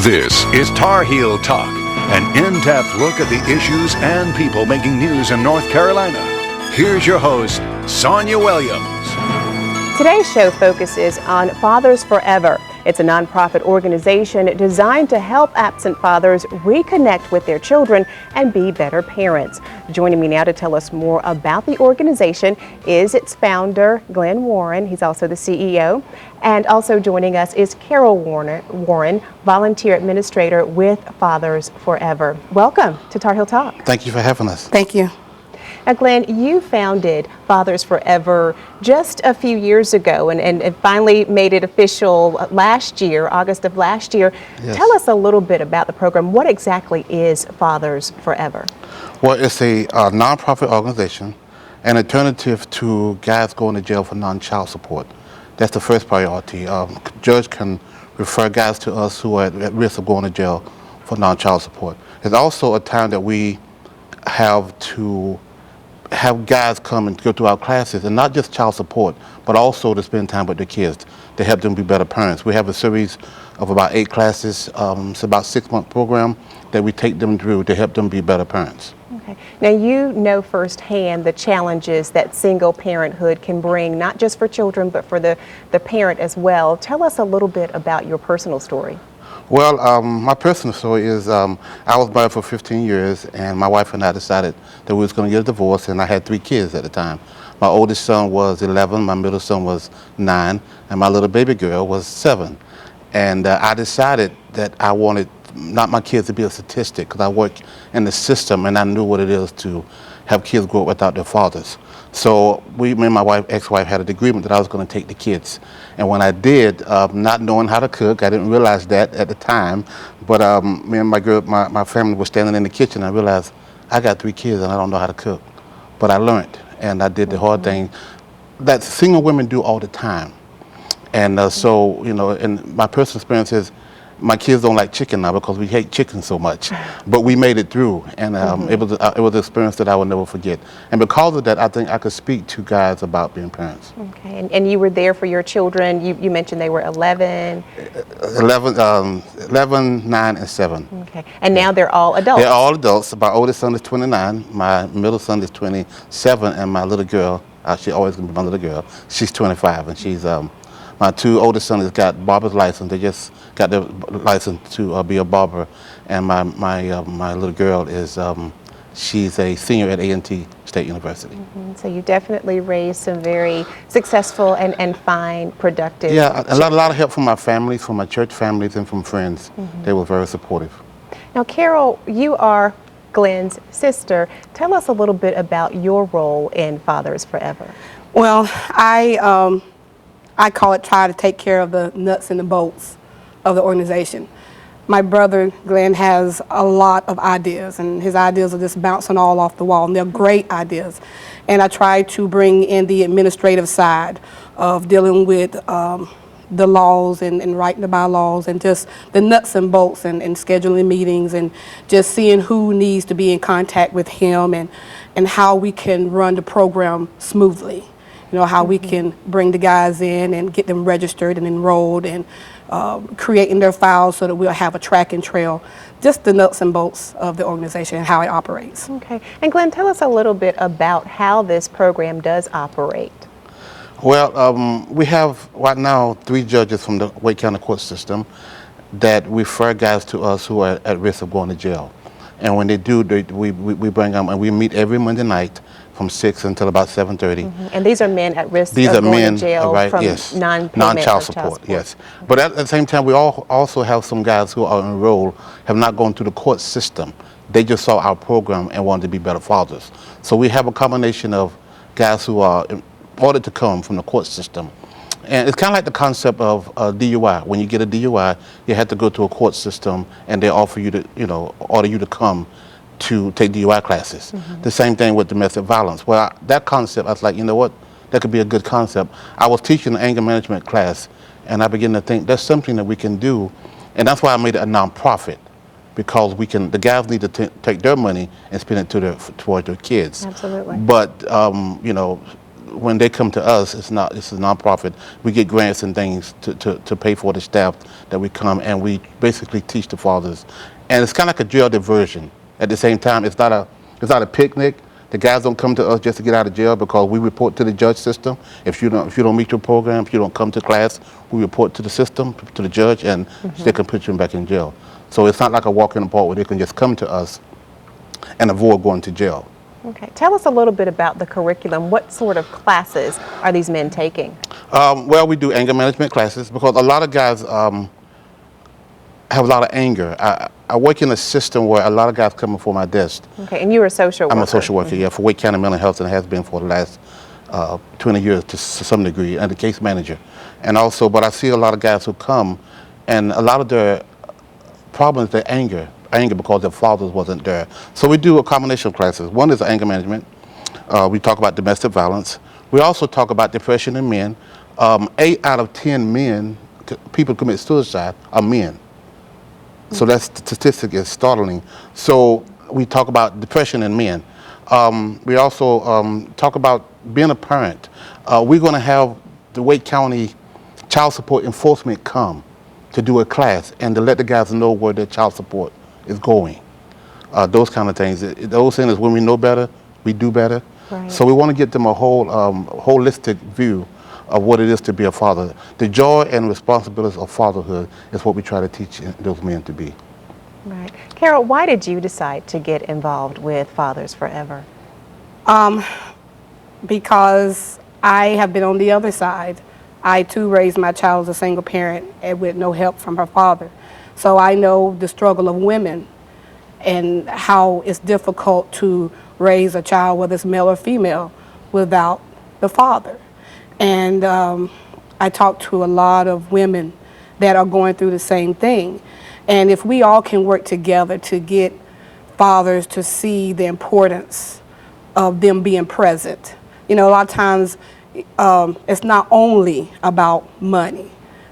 This is Tarheel Talk, an in-depth look at the issues and people making news in North Carolina. Here's your host, Sonya Williams. Today's show focuses on Fathers Forever. It's a nonprofit organization designed to help absent fathers reconnect with their children and be better parents. Joining me now to tell us more about the organization is its founder, Glen Warren. He's also the CEO. And also joining us is Carol Warren, volunteer administrator with Fathers Forever. Welcome to Tarheel Talk. Thank you for having us. Thank you. Now, Glen, you founded Fathers Forever just a few years ago and finally made it official last year, August of last year. Yes. Tell us a little bit about the program. What exactly is Fathers Forever? Well, it's a nonprofit organization, an alternative to guys going to jail for non-child support. That's the first priority. Judge can refer guys to us who are at risk of going to jail for non-child support. It's also a time that we have to have guys come and go through our classes, and not just child support, but also to spend time with their kids to help them be better parents. We have a series of about 8 classes. It's about a 6-month program that we take them through to help them be better parents. Okay. Now, you know firsthand the challenges that single parenthood can bring, not just for children, but for the parent as well. Tell us a little bit about your personal story. Well, my personal story is I was married for 15 years, and my wife and I decided that we was going to get a divorce, and I had 3 kids at the time. My oldest son was 11, my middle son was 9, and my little baby girl was 7. And I decided that I wanted not my kids to be a statistic, because I work in the system and I knew what it is to have kids grow up without their fathers. So me and my ex-wife had an agreement that I was going to take the kids. And when I did, not knowing how to cook, I didn't realize that at the time, but me and my family were standing in the kitchen. I realized I got 3 kids and I don't know how to cook. But I learned, and I did the hard thing that single women do all the time. And so, you know, and my personal experience is my kids don't like chicken now because we hate chicken so much, but we made it through, and it was an experience that I will never forget. And because of that, I think I could speak to guys about being parents. Okay, and you were there for your children. You mentioned they were 11. 11, 9, and 7. Okay, and now they're all adults. They're all adults. My oldest son is 29, my middle son is 27, and my little girl, she always gonna be my little girl, she's 25, and she's my 2 oldest sons has got barber's license. They just got their license to be a barber, and my little girl is she's a senior at A&T State University. So you definitely raised some very successful and fine, productive. Yeah, a lot of help from my families, from my church families, and from friends. They were very supportive. Now, Carol, you are Glen's sister. Tell us a little bit about your role in Fathers Forever. Well, I call it try to take care of the nuts and the bolts of the organization. My brother, Glen, has a lot of ideas, and his ideas are just bouncing all off the wall, and they're great ideas. And I try to bring in the administrative side of dealing with the laws and writing the bylaws and just the nuts and bolts and scheduling meetings and just seeing who needs to be in contact with him and how we can run the program smoothly. You know, how we can bring the guys in and get them registered and enrolled and creating their files so that we'll have a tracking trail, just the nuts and bolts of the organization and how it operates. Okay, and Glen, tell us a little bit about how this program does operate. Well, we have right now 3 judges from the Wake County court system that refer guys to us who are at risk of going to jail. And when they do, we bring them, and we meet every Monday night from 6 until about 7:30. And these are men at risk These of are going men, to jail right, from yes. non-payment Non-child of support, yes. But at the same time, we also have some guys who are enrolled, have not gone through the court system. They just saw our program and wanted to be better fathers. So we have a combination of guys who are ordered to come from the court system. And it's kind of like the concept of DUI. When you get a DUI, you have to go to a court system, and they offer you to, order you to come to take DUI classes. The same thing with domestic violence. Well, that concept, I was like, you know what, that could be a good concept. I was teaching an anger management class, and I began to think that's something that we can do, and that's why I made it a nonprofit, because the guys need to take their money and spend it towards their kids. Absolutely. But when they come to us, it's a nonprofit. We get grants and things to pay for the staff that we come, and we basically teach the fathers. And it's kind of like a jail diversion. At the same time, it's not a picnic. The guys don't come to us just to get out of jail, because we report to the judge system. If you don't meet your program, if you don't come to class, we report to the system, to the judge, and they can put you back in jail. So it's not like a walk in the park where they can just come to us and avoid going to jail. Okay, tell us a little bit about the curriculum. What sort of classes are these men taking? Well, we do anger management classes, because a lot of guys have a lot of anger. I work in a system where a lot of guys come before my desk. Okay, and you're a social worker. I'm a social worker, yeah, for Wake County Mental Health, and has been for the last 20 years to some degree, and the case manager. And also, but I see a lot of guys who come, and a lot of their problems, their anger because their fathers wasn't there. So we do a combination of classes. One is anger management. We talk about domestic violence. We also talk about depression in men. 8 out of 10 men, people commit suicide, are men. So that statistic is startling. So we talk about depression in men. We also talk about being a parent. We're going to have the Wake County Child Support Enforcement come to do a class and to let the guys know where their child support is going. Those kind of things. Those things is when we know better, we do better. Right. So we want to get them a whole holistic view of what it is to be a father. The joy and responsibilities of fatherhood is what we try to teach those men to be. Right. Carol, why did you decide to get involved with Fathers Forever? Because I have been on the other side. I too raised my child as a single parent and with no help from her father. So I know the struggle of women and how it's difficult to raise a child, whether it's male or female, without the father. And I talk to a lot of women that are going through the same thing. And if we all can work together to get fathers to see the importance of them being present. You know, a lot of times it's not only about money.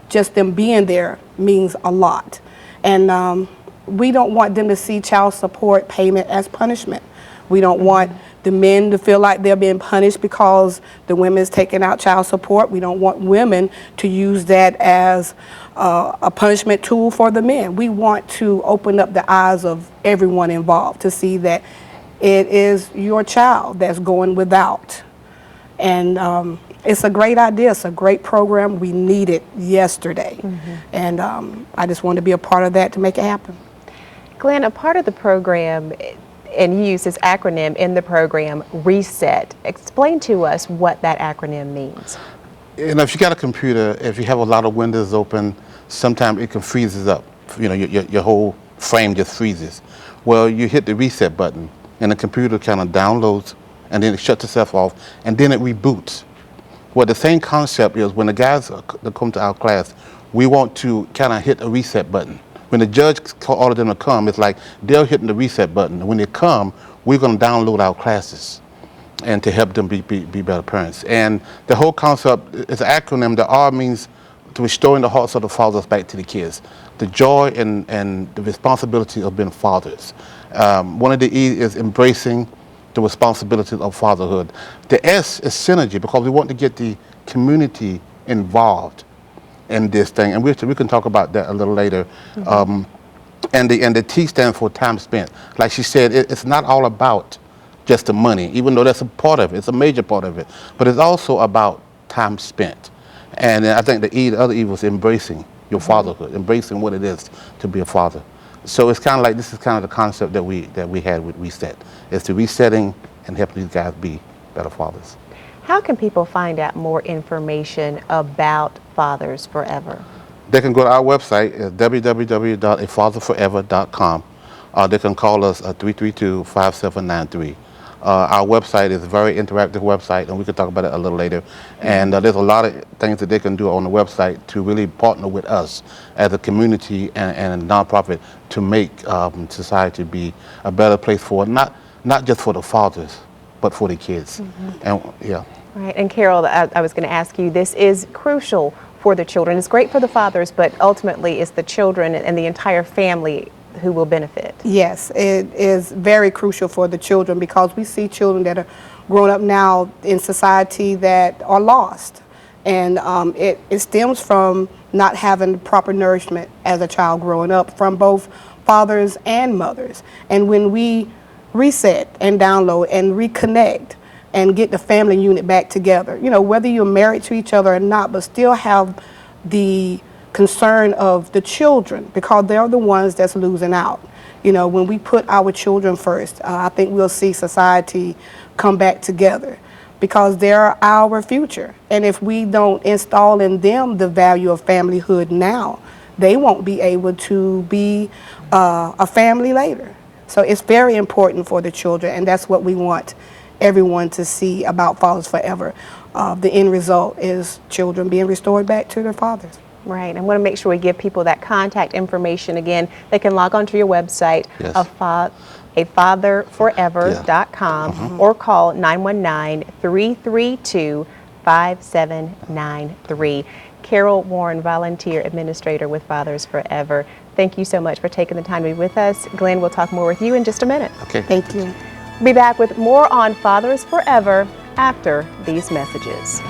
Just them being there means a lot. And we don't want them to see child support payment as punishment. We don't want the men to feel like they're being punished because the women's taking out child support. We don't want women to use that as a punishment tool for the men. We want to open up the eyes of everyone involved to see that it is your child that's going without. And it's a great idea. It's a great program. We need it yesterday. And I just want to be a part of that to make it happen. Glen, a part of the program, and you use this acronym in the program, RESET. Explain to us what that acronym means. And if you got a computer, if you have a lot of windows open, sometimes it can freezes up. You know, your whole frame just freezes. Well, you hit the reset button, and the computer kind of downloads, and then it shuts itself off, and then it reboots. Well, the same concept is when the guys that come to our class, we want to kind of hit a reset button. When the judge orders them to come, it's like they're hitting the reset button. When they come, we're going to download our classes and to help them be better parents. And the whole concept is an acronym. The R means to restoring the hearts of the fathers back to the kids. The joy and the responsibility of being fathers. One of the E is embracing the responsibilities of fatherhood. The S is synergy, because we want to get the community involved in this thing, and we can talk about that a little later. And the T stands for time spent. Like she said, it's not all about just the money, even though that's a part of it. It's a major part of it, but it's also about time spent. And I think the other E was embracing your fatherhood, embracing what it is to be a father. So it's kind of like, this is kind of the concept that we had with Reset. It's the resetting and helping these guys be better fathers. How can people find out more information about Fathers Forever? They can go to our website at www.afatherforever.com. They can call us at 332-5793. Our website is a very interactive website, and we can talk about it a little later. And there's a lot of things that they can do on the website to really partner with us as a community and a nonprofit to make society be a better place for not just for the fathers, but for the kids. And yeah. Right, and Carol, I was going to ask you, this is crucial for the children. It's great for the fathers, but ultimately it's the children and the entire family who will benefit. Yes, it is very crucial for the children, because we see children that are growing up now in society that are lost. And it stems from not having proper nourishment as a child growing up from both fathers and mothers. And when we reset and download and reconnect and get the family unit back together, you know, whether you're married to each other or not, but still have the concern of the children, because they're the ones that's losing out. You know, when we put our children first, I think we'll see society come back together, because they're our future. And if we don't install in them the value of familyhood now, they won't be able to be a family later. So it's very important for the children, and that's what we want everyone to see about Fathers Forever. The end result is children being restored back to their fathers. Right. I want to make sure we give people that contact information again. They can log onto your website, Yes. afatherforever.com, or call 919-332-5793. Carol Warren, volunteer administrator with Fathers Forever. Thank you so much for taking the time to be with us. Glenn, we'll talk more with you in just a minute. Okay. Thank you. We'll be back with more on Fathers Forever after these messages.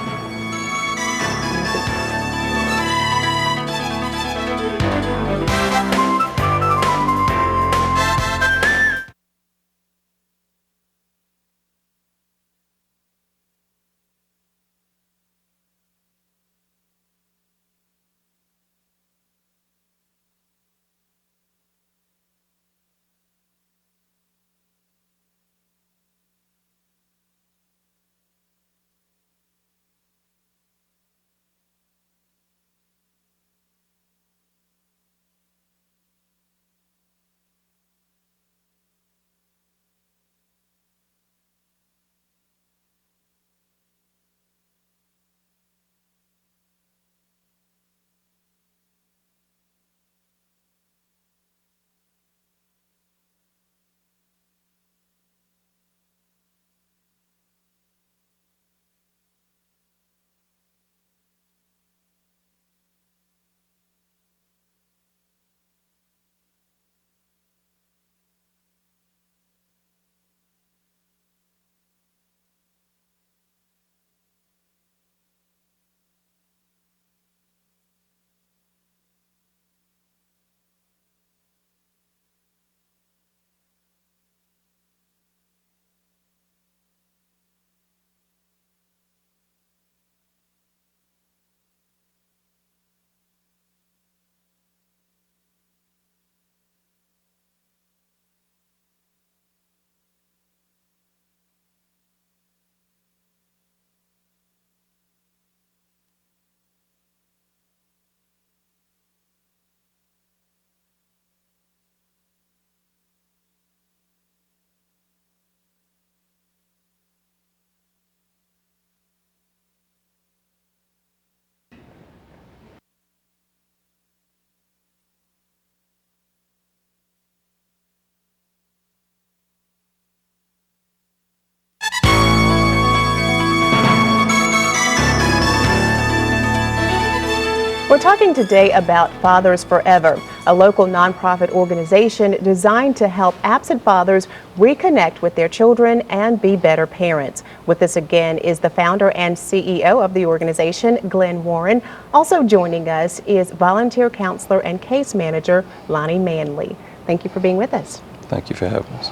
We're talking today about Fathers Forever, a local nonprofit organization designed to help absent fathers reconnect with their children and be better parents. With us again is the founder and CEO of the organization, Glen Warren. Also joining us is volunteer counselor and case manager, Lonnie Manley. Thank you for being with us. Thank you for having us.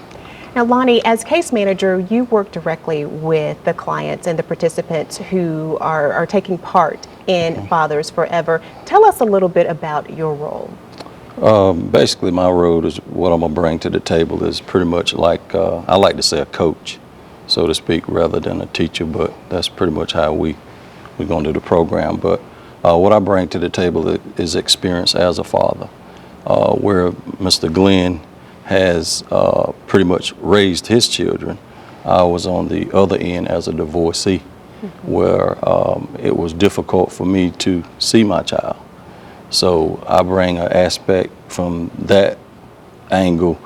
Now, Lonnie, as case manager, you work directly with the clients and the participants who are taking part in Fathers Forever. Tell us a little bit about your role. Basically, my role is what I'm going to bring to the table is pretty much like, I like to say a coach, so to speak, rather than a teacher, but that's pretty much how we're going to do the program. But what I bring to the table is experience as a father, where Mr. Glen has pretty much raised his children. I was on the other end as a divorcee, where it was difficult for me to see my child. So I bring an aspect from that angle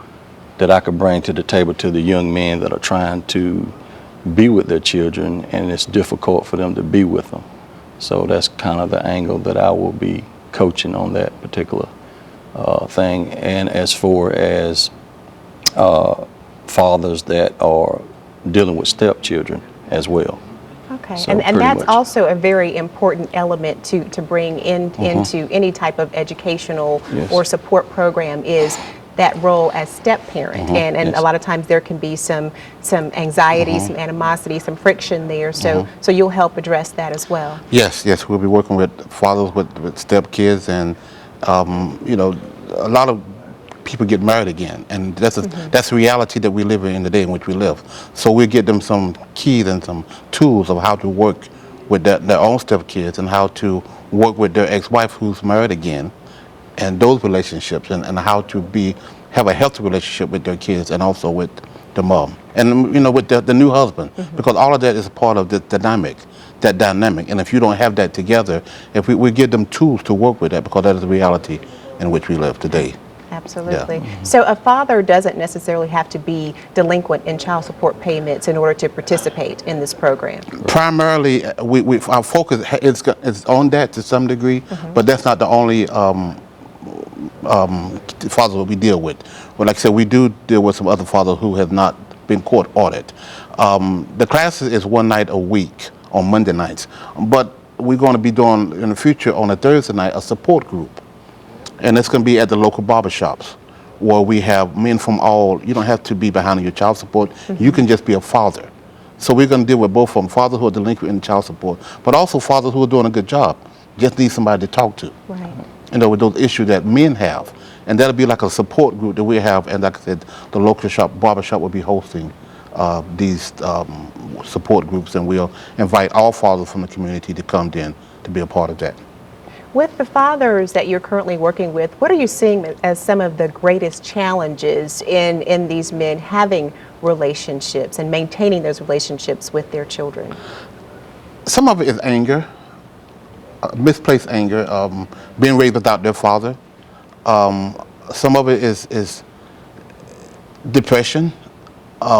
that I could bring to the table to the young men that are trying to be with their children, and it's difficult for them to be with them. So that's kind of the angle that I will be coaching on that particular thing. And as far as fathers that are dealing with stepchildren, as well. Okay, So and pretty that's much. also a very important element to bring into any type of educational Yes. or support program is that role as step parent. And Yes. a lot of times there can be some anxiety, some animosity, some friction there. So you'll help address that as well. Yes, yes, we'll be working with fathers with step kids, and you know, a lot of people get married again, and that's the reality that we live in the day in which we live. So we get them some keys and some tools of how to work with their own step kids, and how to work with their ex-wife who's married again, and those relationships, and how to have a healthy relationship with their kids, and also with the mom, and you know, with the new husband, because all of that is a part of the dynamic. And if you don't have that together, if we give them tools to work with that, because that is the reality in which we live today. Absolutely. Yeah. So a father doesn't necessarily have to be delinquent in child support payments in order to participate in this program. Primarily, our focus is on that to some degree, but that's not the only fathers that we deal with. But like I said, we do deal with some other fathers who have not been court ordered. The class is one night a week on Monday nights, but we're going to be doing in the future on a Thursday night a support group, and it's going to be at the local barbershops where we have men from all. You don't have to be behind your child support. You can just be a father. So we're going to deal with both from fathers who are delinquent in child support, but also fathers who are doing a good job. Just need somebody to talk to. Right. You know, with those issues that men have. And that'll be like a support group that we have. And like I said, the local barbershop will be hosting these support groups, and we'll invite all fathers from the community to come in to be a part of that. With the fathers that you're currently working with, what are you seeing as some of the greatest challenges in these men having relationships and maintaining those relationships with their children? Some of it is anger, misplaced anger, being raised without their father. Some of it is depression.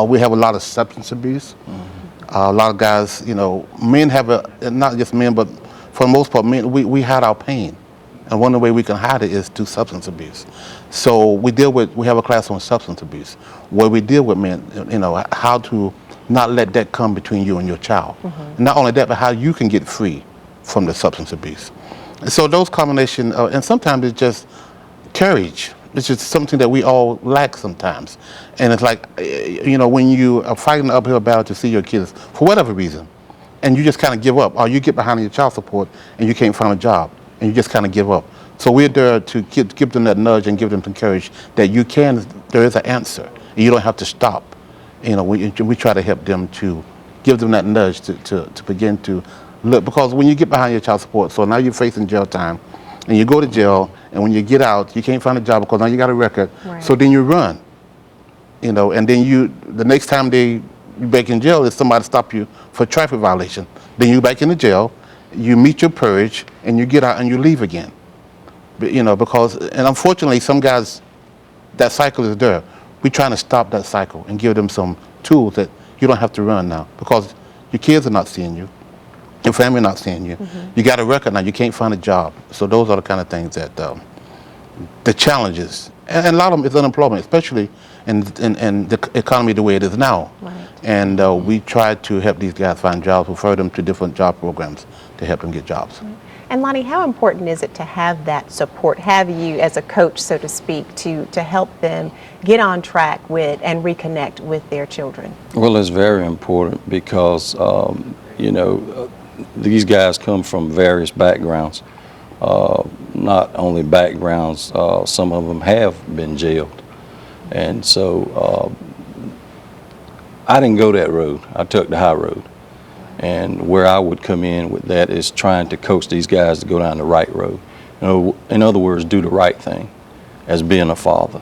We have a lot of substance abuse. A lot of guys, you know, men have not just men, but for the most part, men, we hide our pain. And one of the ways we can hide it is through substance abuse. So we have a class on substance abuse where we deal with men, you know, how to not let that come between you and your child. Not only that, but how you can get free from the substance abuse. So those combinations, and sometimes it's just courage. It's just something that we all lack sometimes. And it's like, you know, when you are fighting an uphill battle to see your kids, for whatever reason, and you just kind of give up, or you get behind your child support and you can't find a job, and you just kind of give up. So we're there to give them that nudge and give them some courage that there is an answer, and you don't have to stop. You know, we try to help them to give them that nudge to begin to look, because when you get behind your child support, so now you're facing jail time, and you go to jail, and when you get out, you can't find a job because now you got a record. Right. So then you run, you know, and then the next time you back in jail is somebody stop you for traffic violation. Then you back in the jail, you meet your purge, and you get out and you leave again. But, you know, and unfortunately, some guys, that cycle is there. We're trying to stop that cycle and give them some tools that you don't have to run now, because your kids are not seeing you. Your family not seeing you. You got a record now. You can't find a job. So those are the kind of things that the challenges, and a lot of them is unemployment, especially in the economy the way it is now. Right. And we try to help these guys find jobs, refer them to different job programs to help them get jobs. And Lonnie, how important is it to have that support, have you as a coach, so to speak, to help them get on track with and reconnect with their children? Well, it's very important because, you know, these guys come from various backgrounds. Not only backgrounds, some of them have been jailed. And so I didn't go that road. I took the high road. And where I would come in with that is trying to coach these guys to go down the right road. You know, in other words, do the right thing as being a father,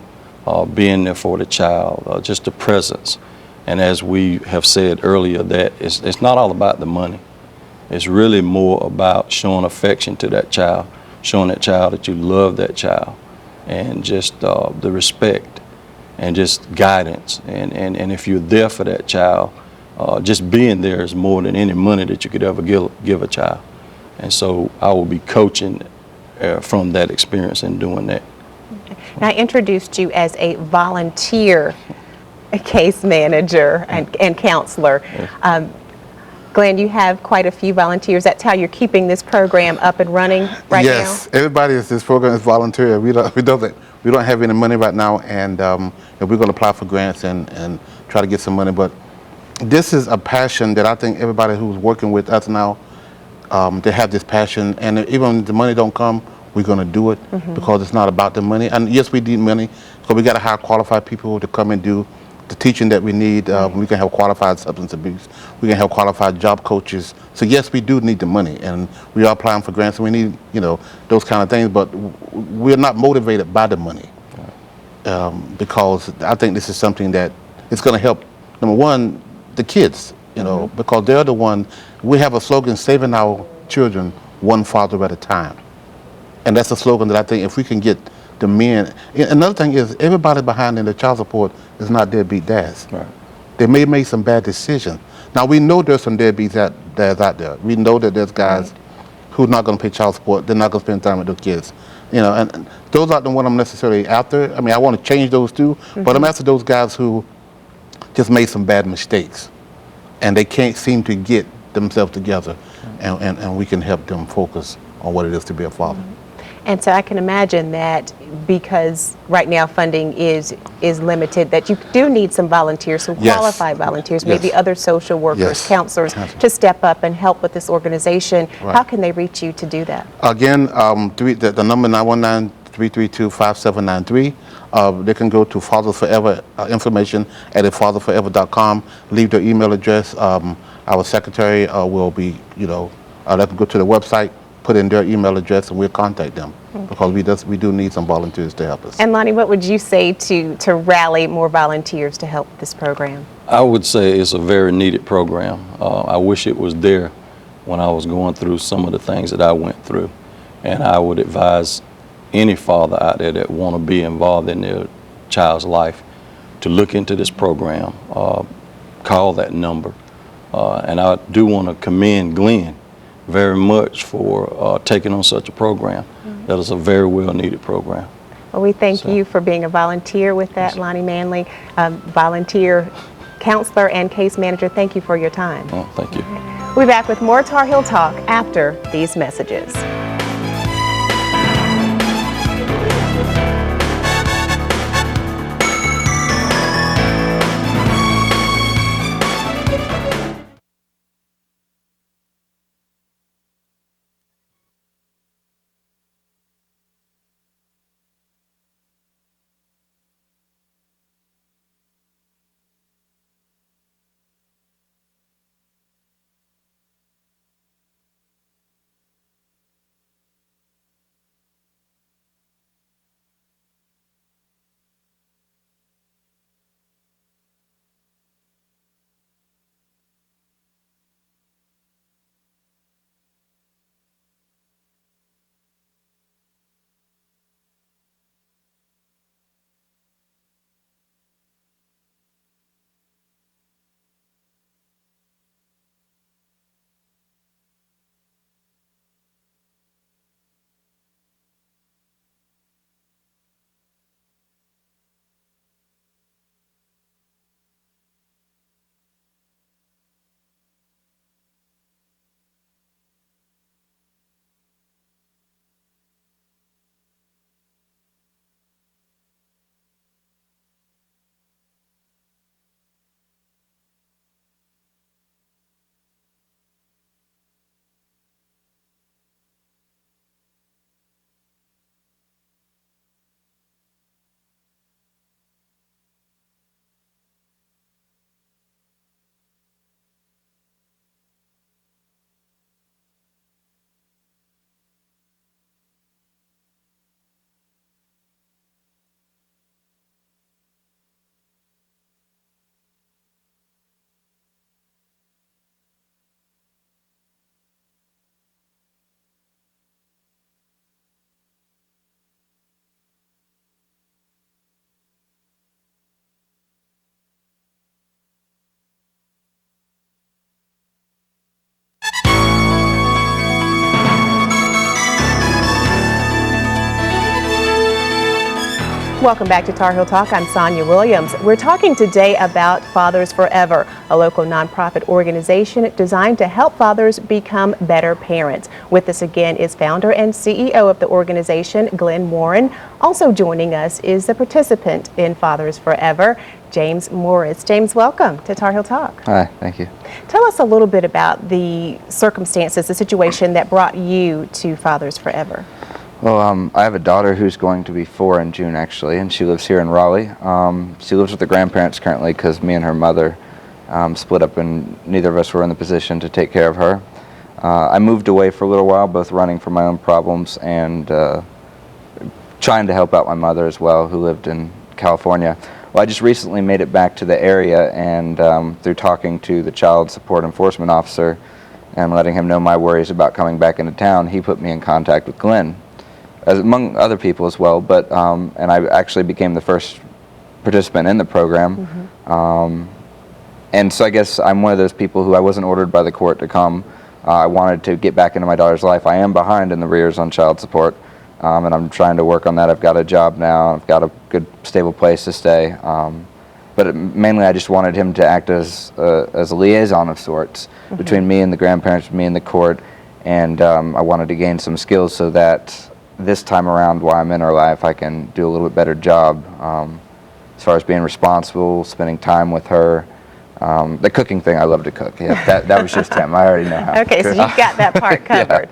being there for the child, just the presence. And as we have said earlier, that it's not all about the money. It's really more about showing affection to that child, showing that child that you love that child, and just the respect and just guidance. And if you're there for that child, just being there is more than any money that you could ever give a child. And so I will be coaching from that experience and doing that. And I introduced you as a volunteer case manager and counselor. Glenn, you have quite a few volunteers. That's how you're keeping this program up and running right now? Yes, everybody in this program is volunteer. We don't have any money right now, and we're going to apply for grants and try to get some money. But this is a passion that I think everybody who's working with us now, they have this passion, and even if the money don't come, we're going to do it because it's not about the money. And yes, we need money, so we got to hire qualified people to come and do the teaching that we need. We can have qualified substance abuse. We can have qualified job coaches. So yes, we do need the money, and we are applying for grants, and we need, those kind of things. But we're not motivated by the money because I think this is something that is going to help. Number one, the kids, because they're the one. We have a slogan: saving our children one father at a time. And that's a slogan that I think if we can get the men. Another thing is everybody behind in the child support is not deadbeat dads. Right. They may make some bad decisions. Now we know there's some deadbeats dads out there. We know that there's guys who are not going to pay child support. They're not going to spend time with their kids. And those aren't the one I'm necessarily after. I mean, I want to change those too, but I'm after those guys who just made some bad mistakes and they can't seem to get themselves together, and we can help them focus on what it is to be a father. And so I can imagine that because right now funding is limited, that you do need some volunteers, some Yes. qualified volunteers, Yes. maybe other social workers, Yes. counselors, to step up and help with this organization. Right. How can they reach you to do that? Again, the number 919-332-5793. They can go to Fathers Forever information at fatherforever.com. Leave their email address. Our secretary will be, let them go to the website, put in their email address, and we'll contact them because we do need some volunteers to help us. And Lonnie, what would you say to rally more volunteers to help this program? I would say it's a very needed program. I wish it was there when I was going through some of the things that I went through. And I would advise any father out there that want to be involved in their child's life to look into this program, call that number. And I do want to commend Glen very much for taking on such a program. That is a very well needed program. Well, we thank you for being a volunteer with that, Lonnie Manley, volunteer counselor and case manager. Thank you for your time. Oh, thank you. We'll be back with more Tar Heel Talk after these messages. Welcome back to Tar Heel Talk. I'm Sonya Williams. We're talking today about Fathers Forever, a local nonprofit organization designed to help fathers become better parents. With us again is founder and CEO of the organization, Glen. Also joining us is the participant in Fathers Forever, James Morris. James, welcome to Tar Heel Talk. Hi, thank you. Tell us a little bit about the circumstances, the situation that brought you to Fathers Forever. Well, I have a daughter who's going to be 4 in June, actually, and she lives here in Raleigh. She lives with her grandparents currently because me and her mother split up and neither of us were in the position to take care of her. I moved away for a little while, both running from my own problems and trying to help out my mother as well, who lived in California. Well, I just recently made it back to the area, and through talking to the child support enforcement officer and letting him know my worries about coming back into town, he put me in contact with Glen, among other people as well, but and I actually became the first participant in the program. And so I guess I'm one of those people who I wasn't ordered by the court to come. I wanted to get back into my daughter's life. I am behind in the rears on child support, and I'm trying to work on that. I've got a job now. I've got a good, stable place to stay. But mainly I just wanted him to act as a liaison of sorts between me and the grandparents, me and the court, and I wanted to gain some skills so that this time around while I'm in her life I can do a little bit better job as far as being responsible, spending time with her. The cooking thing, I love to cook. Yeah, that was just him. I already know how. Okay, so you've got that part covered.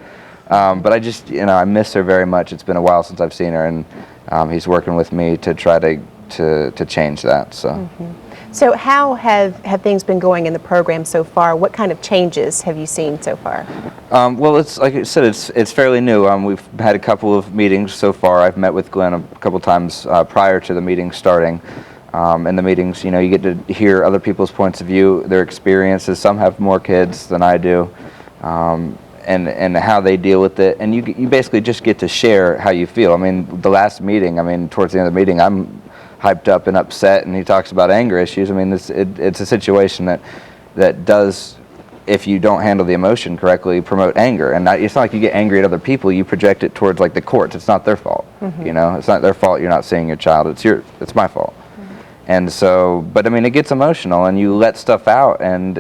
But I just, I miss her very much. It's been a while since I've seen her, and he's working with me to try to change that. So. So how have things been going in the program so far? What kind of changes have you seen so far? Well, it's like I said, it's fairly new. We've had a couple of meetings so far. I've met with Glen a couple times prior to the meeting starting. In the meetings, you get to hear other people's points of view, their experiences. Some have more kids than I do, and how they deal with it. And you basically just get to share how you feel. I mean, the last meeting, towards the end of the meeting, I'm hyped up and upset, and he talks about anger issues. I mean, it's a situation that does, if you don't handle the emotion correctly, promote anger. And it's not like you get angry at other people. You project it towards like the courts. It's not their fault. It's not their fault you're not seeing your child. It's my fault. And so, but I mean, it gets emotional, and you let stuff out. And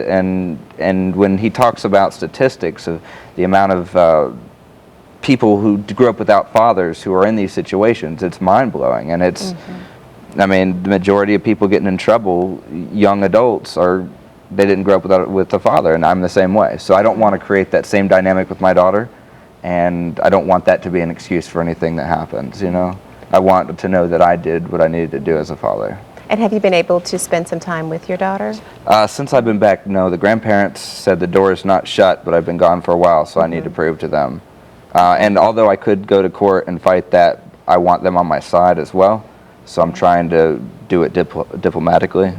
when he talks about statistics of the amount of people who grew up without fathers who are in these situations, it's mind blowing. And it's. I mean, the majority of people getting in trouble, young adults, they didn't grow up with a father, and I'm the same way. So I don't want to create that same dynamic with my daughter, and I don't want that to be an excuse for anything that happens, I want to know that I did what I needed to do as a father. And have you been able to spend some time with your daughter? Since I've been back, no. The grandparents said the door is not shut, but I've been gone for a while, so I need to prove to them. And although I could go to court and fight that, I want them on my side as well. So I'm trying to do it diplomatically.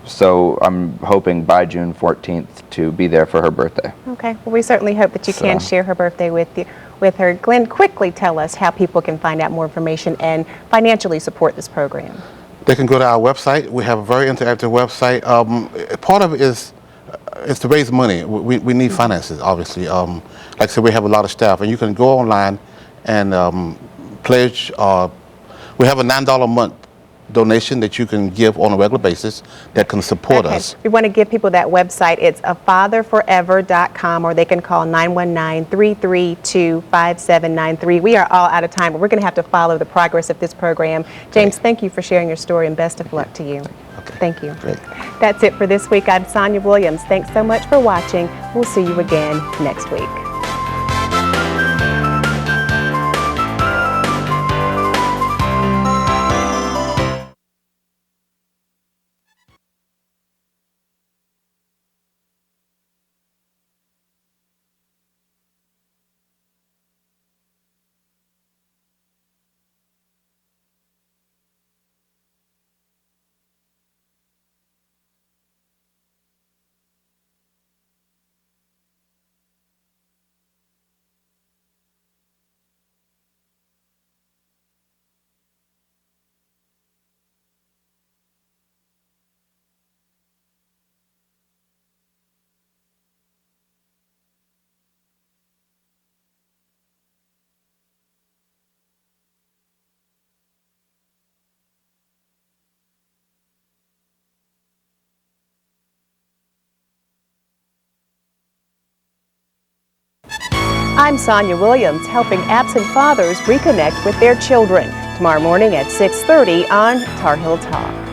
So I'm hoping by June 14th to be there for her birthday. Okay. Well, we certainly hope that you can share her birthday with her. Glen, quickly tell us how people can find out more information and financially support this program. They can go to our website. We have a very interactive website. Part of it is to raise money. We need finances, obviously. Like I said, we have a lot of staff, and you can go online and pledge. We have a $9 a month donation that you can give on a regular basis that can support us. We want to give people that website. It's afatherforever.com, or they can call 919-332-5793. We are all out of time, but we're going to have to follow the progress of this program. James, thank you for sharing your story, and best of luck to you. Okay. Thank you. Great. That's it for this week. I'm Sonya Williams. Thanks so much for watching. We'll see you again next week. I'm Sonya Williams, helping absent fathers reconnect with their children. Tomorrow morning at 6:30 on Tarheel Talk.